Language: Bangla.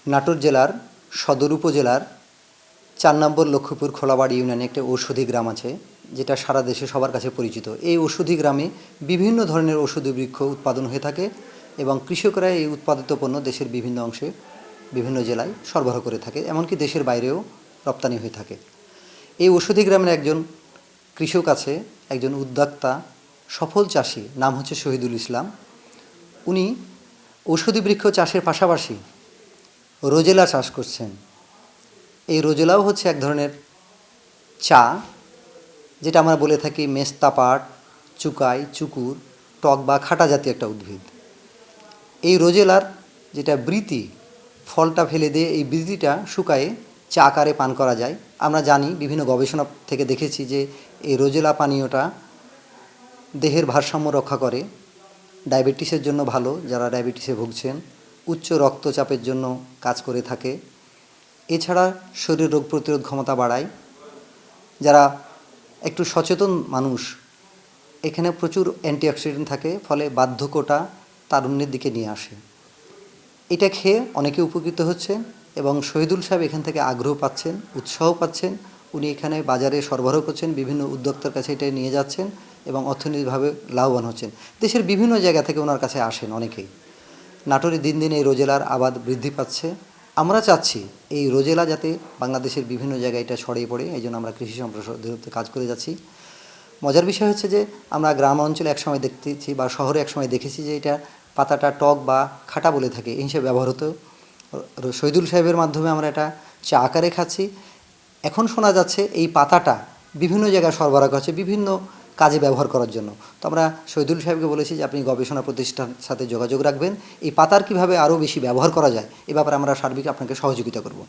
নাটোর জেলার সদর উপজেলার ৪ নম্বর লক্ষ্মীপুর খোলাবাড়ি ইউনিয়নে একটি ঔষধি গ্রাম আছে, যেটা সারা দেশে সবার কাছে পরিচিত। এই ঔষধি গ্রামে বিভিন্ন ধরনের ঔষধি বৃক্ষ উৎপাদন হয়ে থাকে এবং কৃষকরা এই উৎপাদিত পণ্য দেশের বিভিন্ন অংশে বিভিন্ন জেলায় সরবরাহ করে থাকে, এমনকি দেশের বাইরেও রপ্তানি হয়ে থাকে। এই ঔষধি গ্রামের একজন কৃষক আছে, একজন উদ্যোক্তা, সফল চাষি, নাম হচ্ছে শহীদুল ইসলাম। উনি ঔষধি বৃক্ষ চাষের পাশাপাশি রোজেলা চাষ করছেন। এই রোজেলাও হচ্ছে এক ধরনের চা, যেটা আমরা বলে থাকি মেস্তা পাট, চুকাই, চুকুর, টক বা খাটা জাতীয় একটা উদ্ভিদ। এই রোজেলার যেটা বৃতি, ফলটা ফেলে দিয়ে এই বৃতিটা শুকায়ে চা আকারে পান করা যায়। আমরা জানি, বিভিন্ন গবেষণা থেকে দেখেছি যে এই রোজেলা পানীয়টা দেহের ভারসাম্য রক্ষা করে, ডায়াবেটিসের জন্য ভালো, যারা ডায়াবেটিসে ভুগছেন, উচ্চ রক্তচাপের জন্য কাজ করে থাকে। এছাড়া শরীর রোগ প্রতিরোধ ক্ষমতা বাড়ায়। যারা একটু সচেতন মানুষ, এখানে প্রচুর অ্যান্টিঅক্সিডেন্ট থাকে, ফলে বার্ধক্যটা তারুণ্যের দিকে নিয়ে আসে। এটা খেয়ে অনেকে উপকৃত হচ্ছে এবং শহীদুল সাহেব এখান থেকে আগ্রহ পাচ্ছেন, উৎসাহ পাচ্ছেন। উনি এখানে বাজারে সরবরাহ করছেন, বিভিন্ন উদ্যোক্তার কাছে এটা নিয়ে যাচ্ছেন এবং অর্থনৈতিকভাবে লাভবান হচ্ছেন। দেশের বিভিন্ন জায়গা থেকে ওনার কাছে আসেন অনেকেই। নাটোরে দিন দিন এই রোজেলার আবাদ বৃদ্ধি পাচ্ছে। আমরা চাচ্ছি এই রোজেলা যাতে বাংলাদেশের বিভিন্ন জায়গায় এটা ছড়িয়ে পড়ে, এই জন্য আমরা কৃষি সম্প্রসারণ অধিদপ্তরে কাজ করে যাচ্ছি। মজার বিষয় হচ্ছে যে আমরা গ্রাম অঞ্চলে একসময় দেখতেছি বা শহরে একসময় দেখেছি যে এটা পাতাটা টক বা খাটা বলে থাকে, এই হিসেবে ব্যবহার হতো। শহীদুল সাহেবের মাধ্যমে আমরা এটা চা আকারে খাচ্ছি। এখন শোনা যাচ্ছে এই পাতাটা বিভিন্ন জায়গায় সরবরাহ করছে বিভিন্ন কাজে ব্যবহার করার জন্য। তো আমরা শহীদুল সাহেবকে বলেছি যে আপনি গবেষণা প্রতিষ্ঠানের সাথে যোগাযোগ রাখবেন, এই পাতার কীভাবে আরও বেশি ব্যবহার করা যায় এ ব্যাপারে আমরা সার্বিক আপনাকে সহযোগিতা করব।